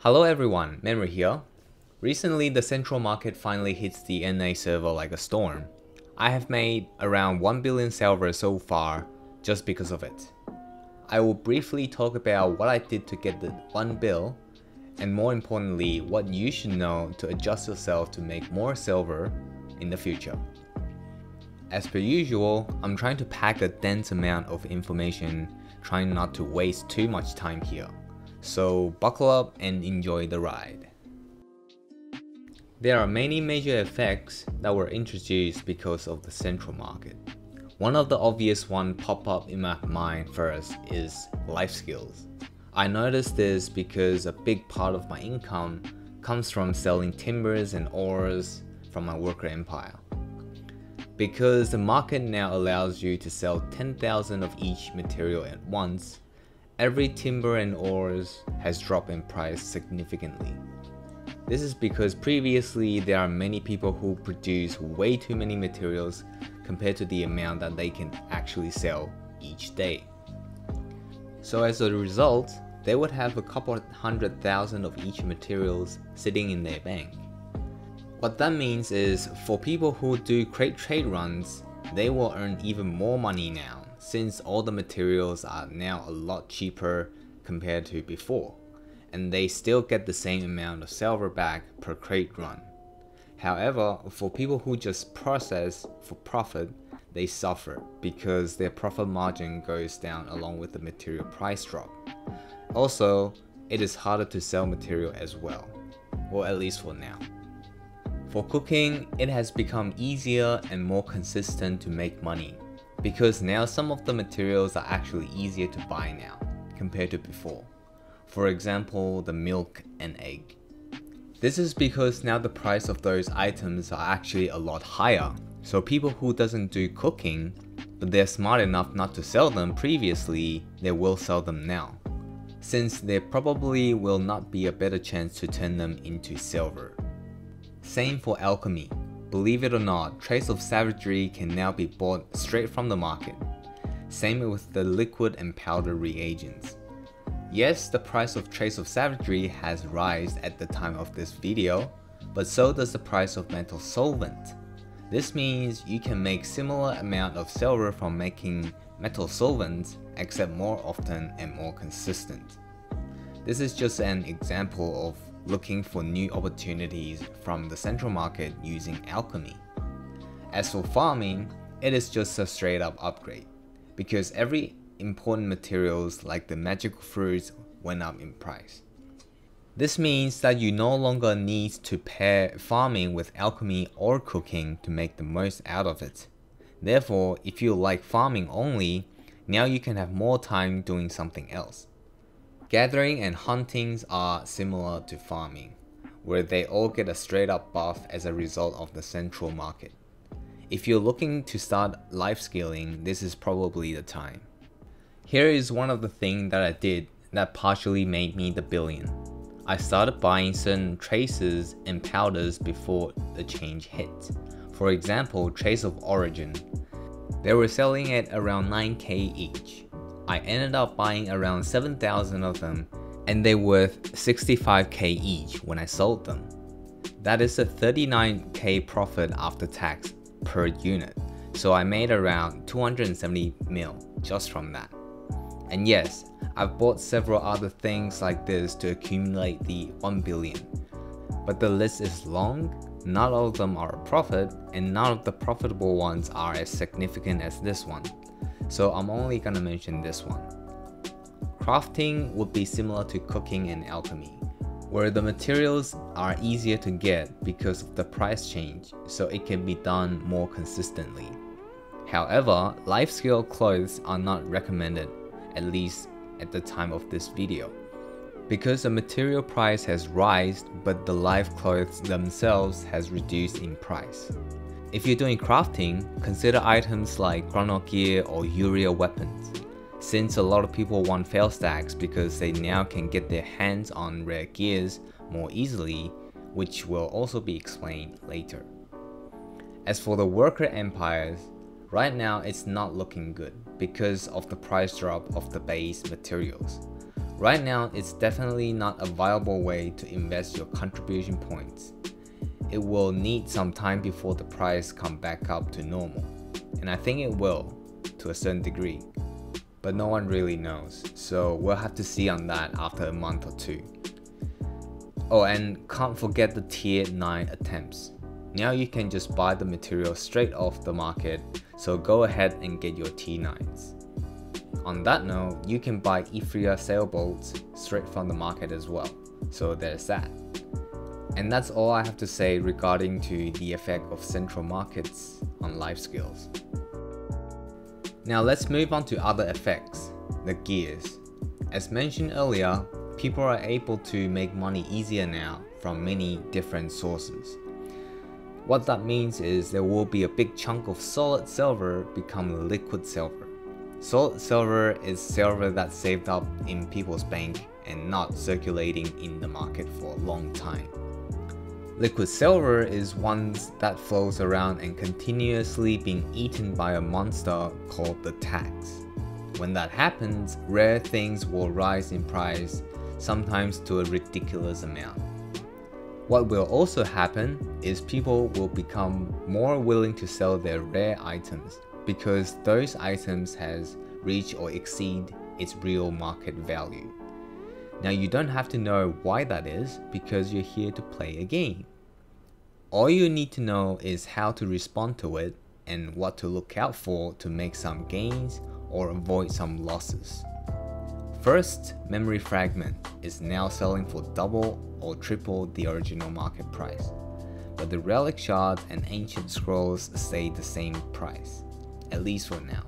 Hello everyone, Memory here. Recently, the central market finally hits the NA server like a storm. I have made around 1 billion silver so far just because of it. I will briefly talk about what I did to get the 1 bill, and more importantly, what you should know to adjust yourself to make more silver in the future. As per usual, I'm trying to pack a dense amount of information, trying not to waste too much time here. So buckle up and enjoy the ride. There are many major effects that were introduced because of the central market. One of the obvious ones pop up in my mind first is life skills. I noticed this because a big part of my income comes from selling timbers and ores from my worker empire. Because the market now allows you to sell 10,000 of each material at once, every timber and ores has dropped in price significantly. This is because previously there are many people who produce way too many materials compared to the amount that they can actually sell each day. So as a result, they would have a couple 100,000 of each materials sitting in their bank. What that means is for people who do crate trade runs, they will earn even more money now, since all the materials are now a lot cheaper compared to before, and they still get the same amount of silver back per crate run. However, for people who just process for profit, they suffer because their profit margin goes down along with the material price drop. Also, it is harder to sell material as well, or at least for now. For cooking, it has become easier and more consistent to make money, because now some of the materials are actually easier to buy now compared to before. For example, the milk and egg. This is because now the price of those items are actually a lot higher, so people who doesn't do cooking, but they're smart enough not to sell them previously, they will sell them now, since there probably will not be a better chance to turn them into silver. Same for alchemy. Believe it or not, Trace of Savagery can now be bought straight from the market. Same with the liquid and powder reagents. Yes, the price of Trace of Savagery has risen at the time of this video, but so does the price of metal solvent. This means you can make similar amount of silver from making metal solvents, except more often and more consistent. This is just an example of looking for new opportunities from the central market using alchemy. As for farming, it is just a straight up upgrade, because every important materials like the magical fruits went up in price. This means that you no longer need to pair farming with alchemy or cooking to make the most out of it. Therefore, if you like farming only, now you can have more time doing something else. Gathering and huntings are similar to farming, where they all get a straight up buff as a result of the central market. If you're looking to start life scaling, this is probably the time. Here is one of the things that I did that partially made me the billion. I started buying certain traces and powders before the change hit. For example, Trace of Origin. They were selling at around 9k each. I ended up buying around 7,000 of them, and they were worth 65k each when I sold them. That is a 39k profit after tax per unit, so I made around 270 mil just from that. And yes, I've bought several other things like this to accumulate the 1 billion. But the list is long, not all of them are a profit, and none of the profitable ones are as significant as this one. So I'm only gonna mention this one. Crafting would be similar to cooking and alchemy, where the materials are easier to get because of the price change, so it can be done more consistently. However, life skill clothes are not recommended, at least at the time of this video, because the material price has risen but the life clothes themselves has reduced in price. If you're doing crafting, consider items like chrono gear or urea weapons, since a lot of people want fail stacks because they now can get their hands on rare gears more easily, which will also be explained later. As for the worker empires, right now it's not looking good because of the price drop of the base materials. Right now, it's definitely not a viable way to invest your contribution points. It will need some time before the price come back up to normal, and I think it will, to a certain degree, but no one really knows, so we'll have to see on that after a month or two. Oh, and can't forget the tier 9 attempts. Now you can just buy the material straight off the market, so go ahead and get your T9s. On that note, you can buy Ethereum sailboats straight from the market as well, so there's that. And that's all I have to say regarding to the effect of central markets on life skills. Now let's move on to other effects, the gears. As mentioned earlier, people are able to make money easier now from many different sources. What that means is there will be a big chunk of solid silver become liquid silver. Solid silver is silver that's saved up in people's bank and not circulating in the market for a long time. Liquid silver is one that flows around and continuously being eaten by a monster called the tax. When that happens, rare things will rise in price, sometimes to a ridiculous amount. What will also happen is people will become more willing to sell their rare items because those items has reached or exceed its real market value. Now you don't have to know why that is because you're here to play a game. All you need to know is how to respond to it and what to look out for to make some gains or avoid some losses. First, memory fragment is now selling for double or triple the original market price, but the relic shards and ancient scrolls stay the same price, at least for now.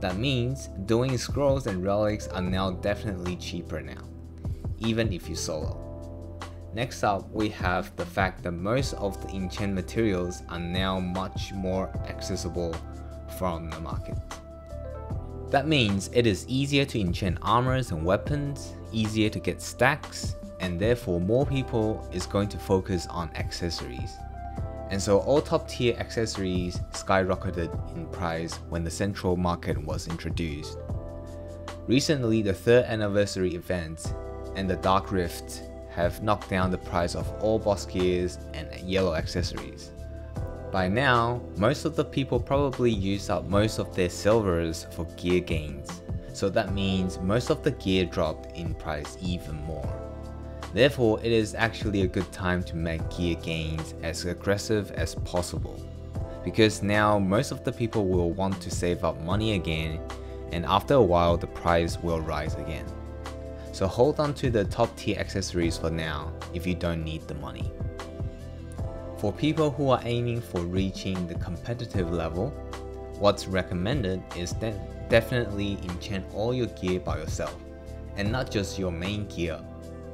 That means doing scrolls and relics are now definitely cheaper now, even if you solo. Next up, we have the fact that most of the enchant materials are now much more accessible from the market. That means it is easier to enchant armors and weapons, easier to get stacks, and therefore more people is going to focus on accessories. And so all top tier accessories skyrocketed in price when the central market was introduced. Recently, the 3rd anniversary event and the Dark Rift have knocked down the price of all boss gears and yellow accessories. By now, most of the people probably use up most of their silvers for gear gains, so that means most of the gear dropped in price even more. Therefore, it is actually a good time to make gear gains as aggressive as possible, because now most of the people will want to save up money again, and after a while the price will rise again. So hold on to the top tier accessories for now if you don't need the money. For people who are aiming for reaching the competitive level, what's recommended is definitely enchant all your gear by yourself, and not just your main gear.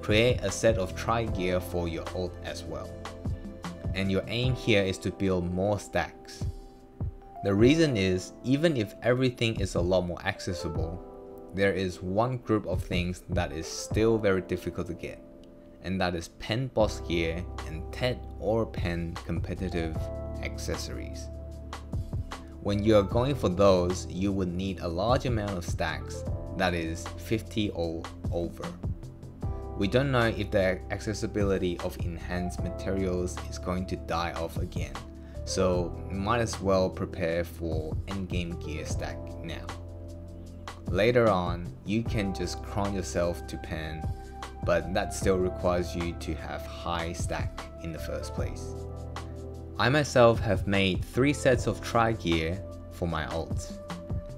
Create a set of tri-gear for your ult as well. And your aim here is to build more stacks. The reason is, even if everything is a lot more accessible, there is one group of things that is still very difficult to get, and that is pen boss gear and TED or pen competitive accessories. When you are going for those, you would need a large amount of stacks, that is 50 or over. We don't know if the accessibility of enhanced materials is going to die off again, so might as well prepare for endgame gear stack now. Later on, you can just cron yourself to pen, but that still requires you to have high stack in the first place. I myself have made 3 sets of tri-gear for my ults.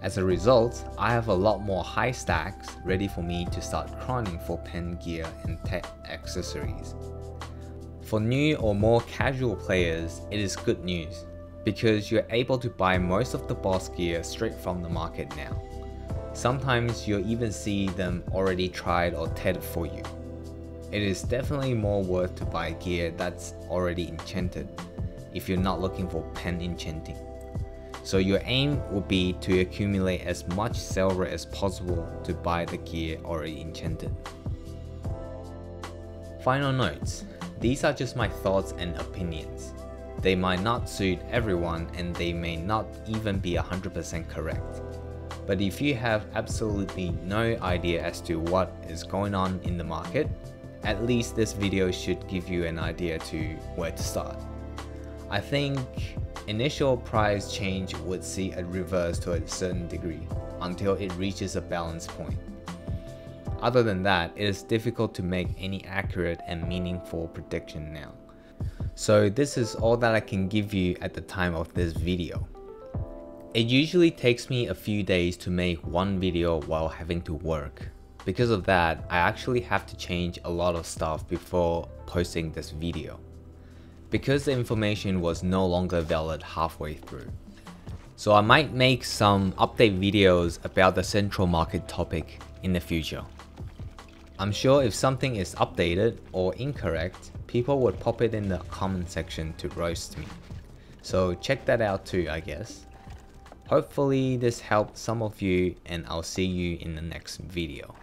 As a result, I have a lot more high stacks ready for me to start cronning for pen gear and tech accessories. For new or more casual players, it is good news, because you're able to buy most of the boss gear straight from the market now. Sometimes you'll even see them already tried or TED for you. It is definitely more worth to buy gear that's already enchanted, if you're not looking for pen enchanting. So your aim would be to accumulate as much silver as possible to buy the gear already enchanted. Final notes. These are just my thoughts and opinions. They might not suit everyone and they may not even be 100% correct. But if you have absolutely no idea as to what is going on in the market, at least this video should give you an idea to where to start. I think initial price change would see a reverse to a certain degree until it reaches a balance point. Other than that, it is difficult to make any accurate and meaningful prediction now. So this is all that I can give you at the time of this video. It usually takes me a few days to make one video while having to work. Because of that, I actually have to change a lot of stuff before posting this video, because the information was no longer valid halfway through. So I might make some update videos about the central market topic in the future. I'm sure if something is updated or incorrect, people would pop it in the comment section to roast me. So check that out too, I guess. Hopefully this helped some of you, and I'll see you in the next video.